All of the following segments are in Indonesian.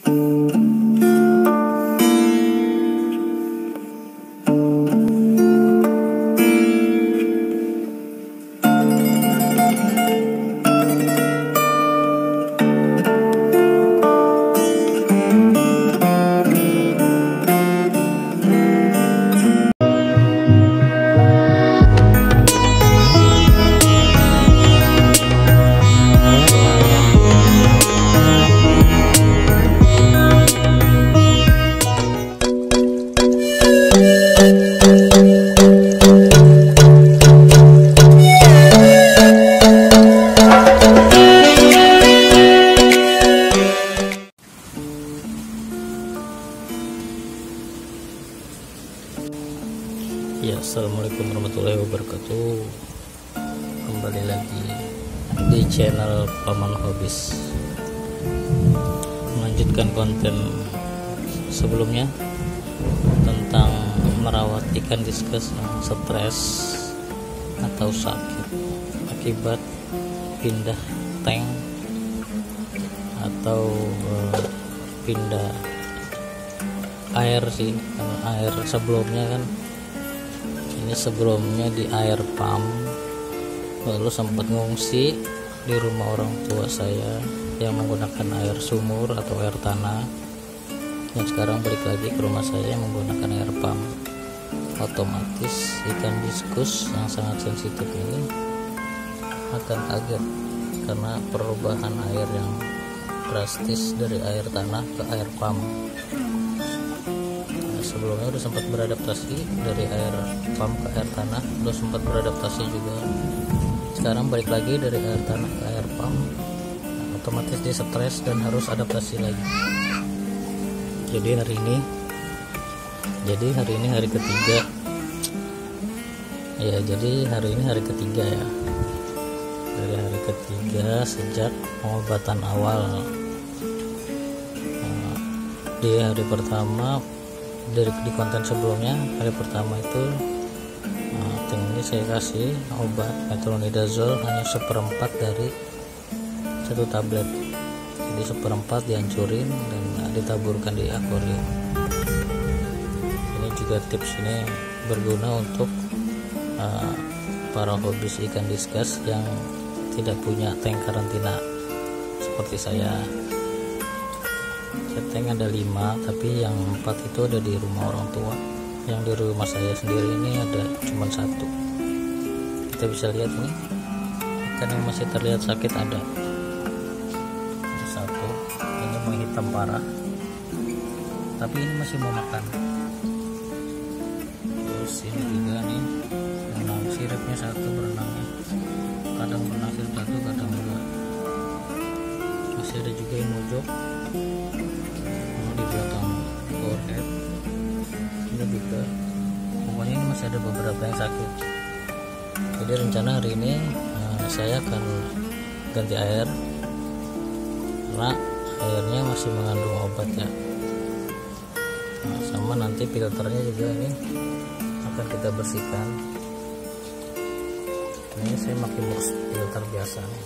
Ya, assalamualaikum warahmatullahi wabarakatuh. Kembali lagi di channel Paman Hobis, melanjutkan konten sebelumnya tentang merawat ikan diskus yang stres atau sakit akibat pindah tank atau pindah air sih. Karena air sebelumnya kan, ini sebelumnya di air pump, lalu sempat ngungsi di rumah orang tua saya yang menggunakan air sumur atau air tanah, dan sekarang balik lagi ke rumah saya yang menggunakan air pump. Otomatis ikan diskus yang sangat sensitif ini akan kaget karena perubahan air yang drastis dari air tanah ke air pump. Sebelumnya udah sempat beradaptasi dari air pump ke air tanah, udah sempat beradaptasi juga. Sekarang balik lagi dari air tanah ke air pump, otomatis dia stres dan harus adaptasi lagi. Jadi hari ini hari ketiga ya. Jadi hari ini hari ketiga ya, dari hari ketiga sejak pengobatan awal. Di hari pertama, di konten sebelumnya, hari pertama itu tank ini saya kasih obat metronidazole hanya 1/4 dari 1 tablet. Jadi 1/4 dihancurin dan ditaburkan di akuarium. Ini juga tips ini berguna untuk para hobis ikan diskus yang tidak punya tank karantina seperti saya. Tank ada 5, tapi yang 4 itu ada di rumah orang tua. Yang di rumah saya sendiri ini ada cuma 1. Kita bisa lihat ini ikan yang masih terlihat sakit ada 1. Ini menghitam parah, tapi ini masih mau makan. Terus ini juga nih berenang, siripnya 1 berenangnya, kadang berenang sirip 1, kadang enggak. Masih ada juga yang mojok di belakang forehead. Ini juga, pokoknya ini masih ada beberapa yang sakit. Jadi rencana hari ini saya akan ganti air karena airnya masih mengandung obat ya. Sama nanti filternya juga ini akan kita bersihkan. Ini saya pakai box filter biasa nih.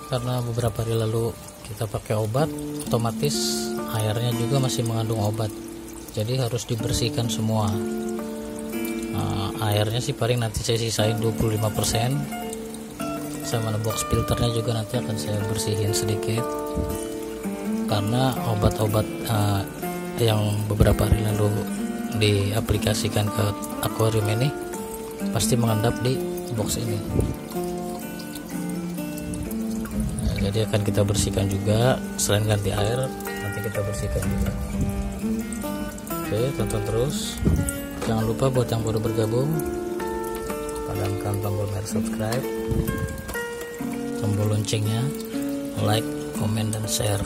Karena beberapa hari lalu kita pakai obat, otomatis airnya juga masih mengandung obat, jadi harus dibersihkan semua. Airnya sih paling nanti saya sisain 25%, sama box filternya juga nanti akan saya bersihin sedikit, karena obat-obat yang beberapa hari lalu diaplikasikan ke akuarium ini pasti mengendap di box ini. Jadi akan kita bersihkan juga, selain ganti air nanti kita bersihkan juga. Oke, tonton terus. Jangan lupa buat yang baru bergabung, tekankan tombol merah subscribe, tombol loncengnya, like, komen, dan share.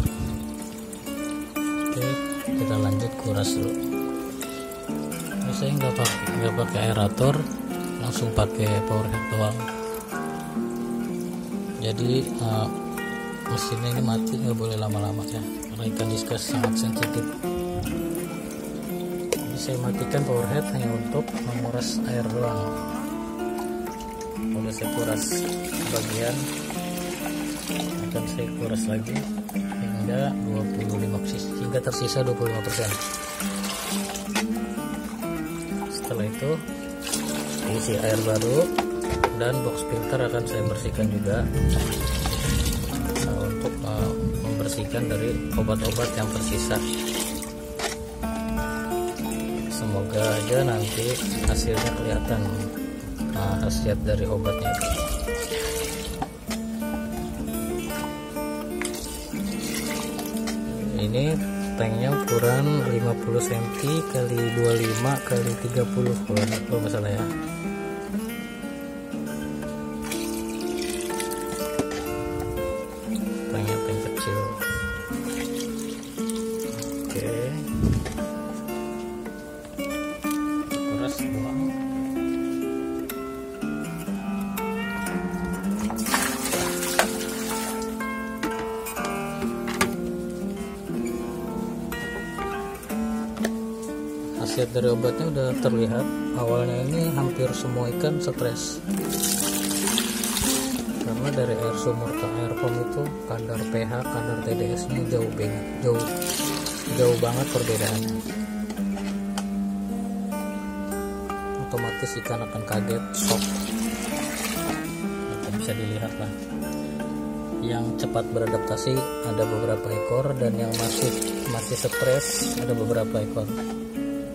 Oke, kita lanjut kuras dulu. Ini saya nggak pakai aerator, langsung pakai power head doang. Jadi mesinnya ini mati, nggak boleh lama-lama ya, karena ikan diskus sangat sensitif. Jadi saya matikan power head hanya untuk menguras air doang. Udah saya kuras bagian, akan saya kuras lagi hingga 25%, hingga tersisa 25%. Setelah itu isi air baru dan box filter akan saya bersihkan juga untuk membersihkan dari obat-obat yang tersisa. Semoga aja nanti hasilnya kelihatan, khasiat dari obatnya itu. Ini tanknya ukuran 50 cm kali 25 kali 30 kalau nggak salah ya. Tanknya tank kecil. Oke, kuras buang. Khasiat dari obatnya udah terlihat. Awalnya ini hampir semua ikan stres, karena dari air sumur ke air pom itu kadar pH, kadar TDS nya jauh banget perbedaannya. Otomatis ikan akan kaget, shock. Itu bisa dilihat lah. Yang cepat beradaptasi ada beberapa ekor, dan yang masih stres ada beberapa ekor.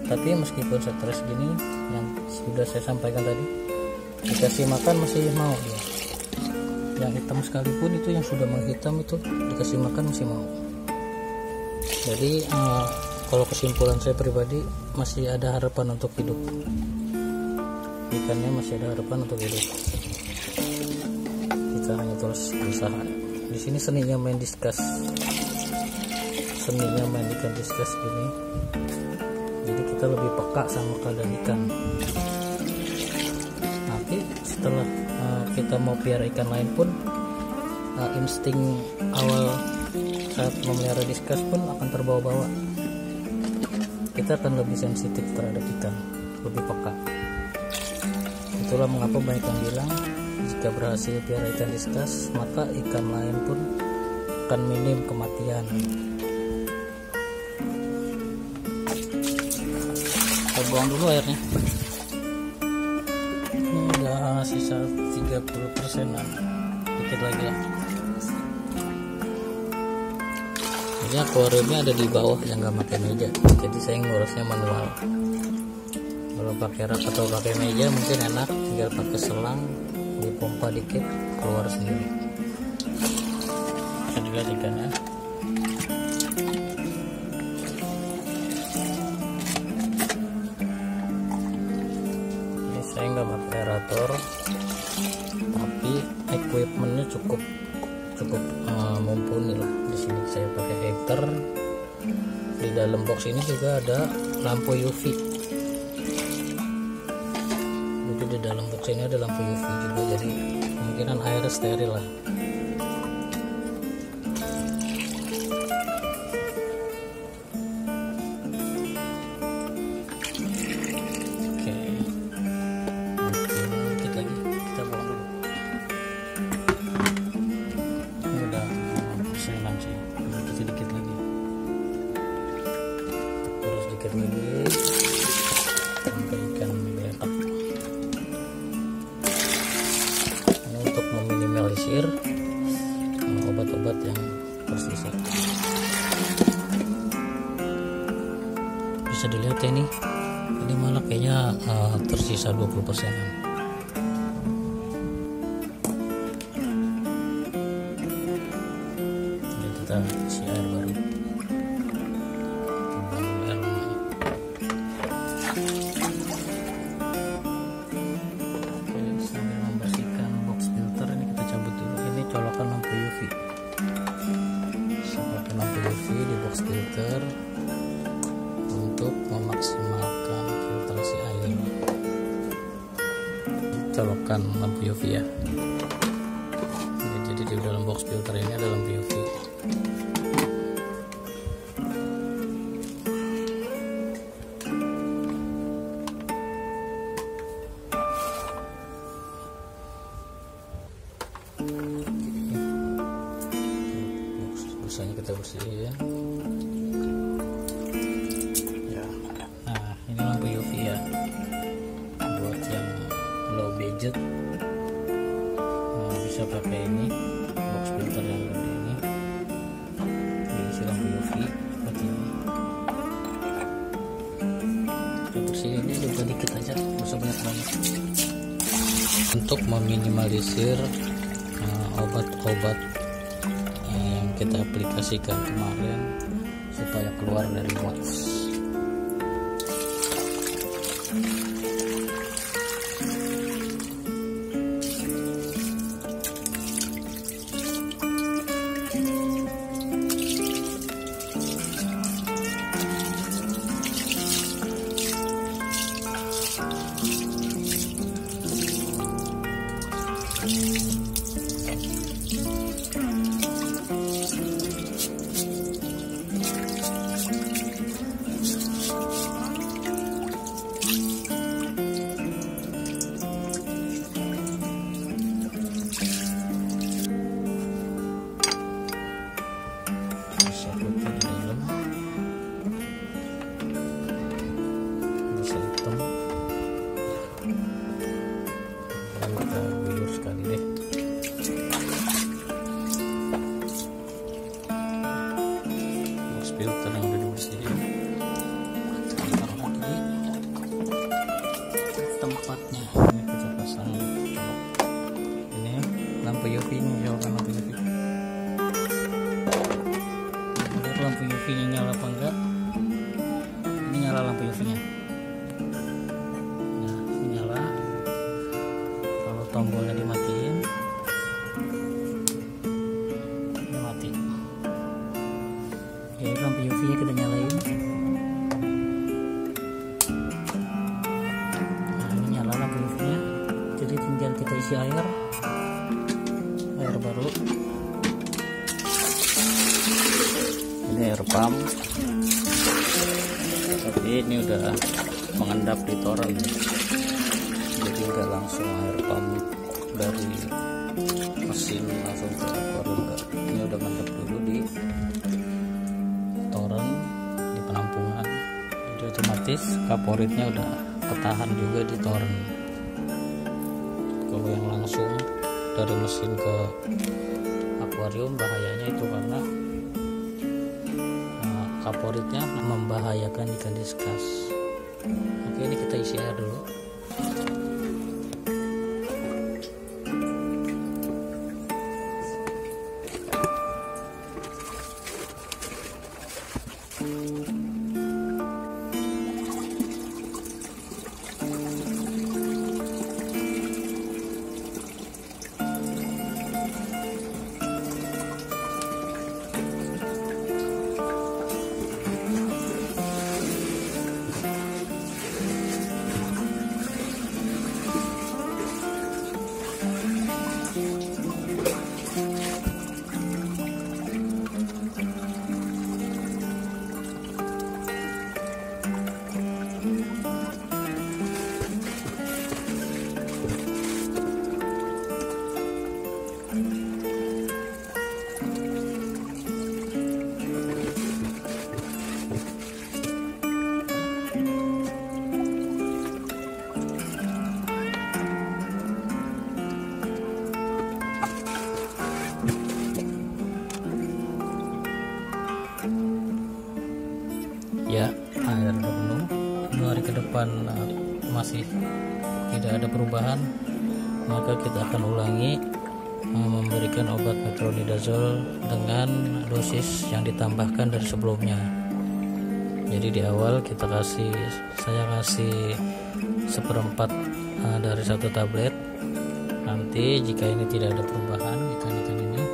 Tapi meskipun stres gini, yang sudah saya sampaikan tadi, dikasih makan masih mau dia. Yang hitam sekalipun, itu yang sudah menghitam itu dikasih makan masih mau. Jadi kalau kesimpulan saya pribadi, masih ada harapan untuk hidup. Ikannya masih ada harapan untuk hidup. Kita hanya terus berusaha. Di sini seninya main diskus, seninya main ikan diskus gini. Jadi kita lebih peka sama keadaan ikan. Nanti setelah kita mau piara ikan lain pun, insting awal saat memelihara diskus pun akan terbawa-bawa. Kita akan lebih sensitif terhadap ikan, lebih peka. Itulah mengapa banyak yang bilang jika berhasil piara ikan diskus, maka ikan lain pun akan minim kematian. Kita buang dulu airnya. Ini udah sisa 30%an, dikit lagi ya. Ini akuariumnya ada di bawah yang nggak pakai meja, jadi saya ngurusnya manual. Kalau pakai rak atau pakai meja mungkin enak, tinggal pakai selang, dipompa dikit keluar sendiri. Bisa dilihat ikannya. Ini saya nggak pakai aerator, tapi equipmentnya cukup mumpuni lah. Di sini saya pakai heater. Di dalam box ini juga ada lampu UV. Jadi di dalam box ini ada lampu UV juga, jadi kemungkinan air steril lah. Oke, dikit lagi kita buang dulu. Ini udah persenan sih, sedikit lagi. Terus dikit lagi sampai ikan beletak. Ini untuk meminimalisir obat-obat yang tersisa. Bisa dilihat ya, ini malah kayaknya tersisa 20%-an. Jadi kita isi air baru. Oke, sambil membersihkan box filter ini kita cabut dulu. Ini colokan lampu UV. Pakai lampu UV di box filter untuk memaksimalkan filtrasi air. Colokan lampu UV ya. Jadi di dalam box filter ini ada lampu UV. busanya kita bersihin ya. Nah, ini lampu UV ya, buat yang low budget bisa pakai ini box filter yang gede ini, diisi lampu UV seperti ini. Kita bersihin ini juga dikit aja, nggak usah banyak-banyak, untuk meminimalisir obat-obat yang kita aplikasikan kemarin supaya keluar dari box. Filter yang udah dibersihin, taruh lagi tempatnya. Ini kita pasang ini lampu UV nya, nyalakan lampu UV. Lihat lampu UV nya nyala apa enggak? Ini nyala lampu UV nya. Nah, ini nyala. Kalau tombolnya dimatiin, ini mati. Oke, lampu UV nya kita nyalain. Nah, ini nyala lampu UV nya, jadi tinggal kita isi air baru. Ini air pump, tapi ini udah mengendap di toren, jadi nggak langsung air pump dari mesin langsung ke akuarium. Ini udah mengendap dulu di di penampungan, jadi otomatis kaporitnya udah ketahan juga di toren. Kalau yang langsung dari mesin ke akuarium, bahayanya itu karena kaporitnya membahayakan ikan diskus. Oke, ini kita isi air dulu. Ya, air udah penuh. 2 hari ke depan masih tidak ada perubahan, maka kita akan ulangi memberikan obat metronidazole dengan dosis yang ditambahkan dari sebelumnya. Jadi di awal saya kasih 1/4 dari 1 tablet. Nanti jika ini tidak ada perubahan, ikan-ikan ini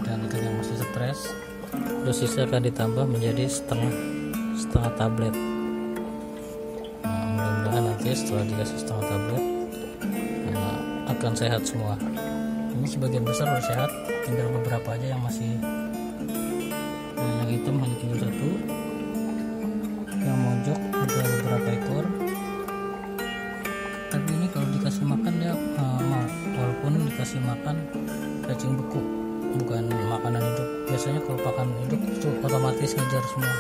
dan ikan yang masih stres, dosisnya akan ditambah menjadi setengah tablet. Nah, mudah-mudahan nanti setelah dikasih setengah tablet akan sehat semua. Ini sebagian besar sudah sehat, tinggal beberapa aja yang masih yang hitam hanya tinggal 1, yang mojok ada beberapa ekor. Tapi ini kalau dikasih makan dia mau, walaupun dikasih makan cacing beku, bukan makanan hidup. Biasanya kalau pakan hidup itu otomatis ngejar semua,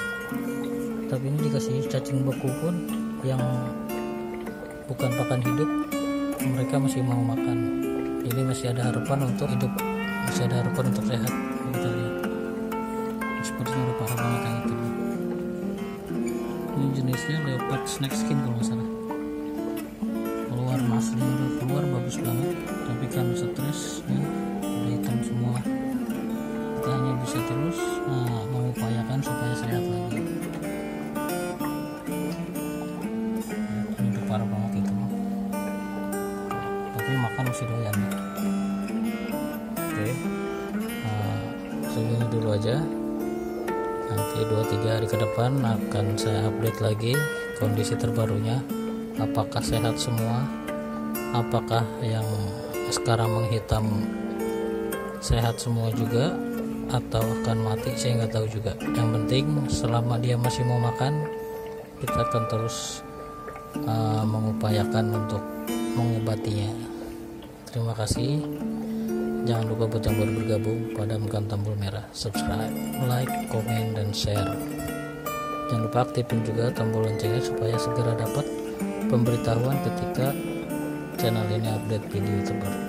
tapi ini dikasih cacing beku pun yang bukan pakan hidup mereka masih mau makan. Jadi masih ada harapan untuk hidup, masih ada harapan untuk sehat. Kita lihat sepertinya udah parah banget yang itu. Ini jenisnya leopard snake skin kalau nggak salah. Keluar masnya udah keluar bagus banget, tapi kan stres nih udah hitam semua. Kita hanya bisa terus mengupayakan supaya sehat lagi. Ini udah parah banget itu, tapi makan masih doyan ya. Oke, segini dulu aja. Nanti 2-3 hari ke depan akan saya update lagi kondisi terbarunya, apakah sehat semua, apakah yang sekarang menghitam sehat semua juga atau akan mati, saya nggak tahu juga. Yang penting selama dia masih mau makan, kita akan terus mengupayakan untuk mengobatinya. Terima kasih. Jangan lupa buat yang baru bergabung, padamkan tombol merah, subscribe, like, komen, dan share. Jangan lupa aktifin juga tombol loncengnya supaya segera dapat pemberitahuan ketika channel ini update video terbaru.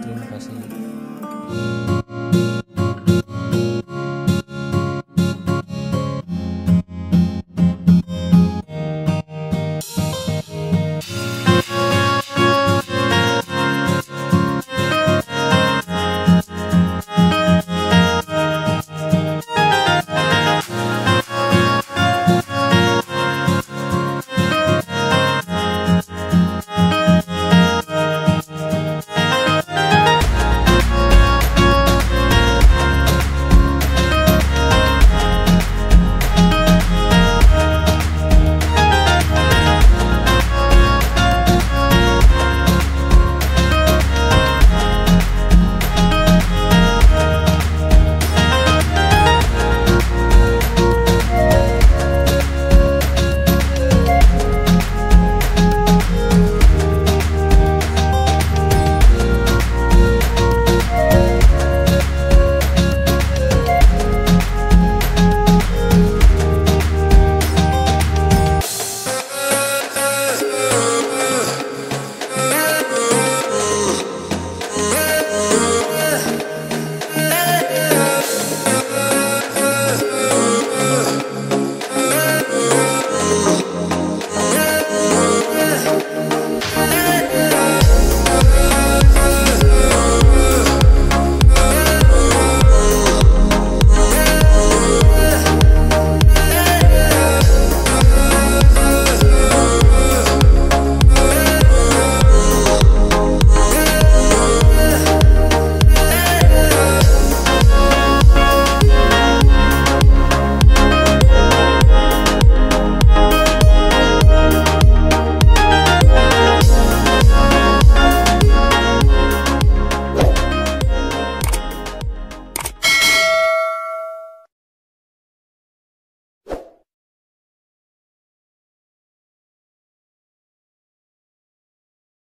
Terima kasih.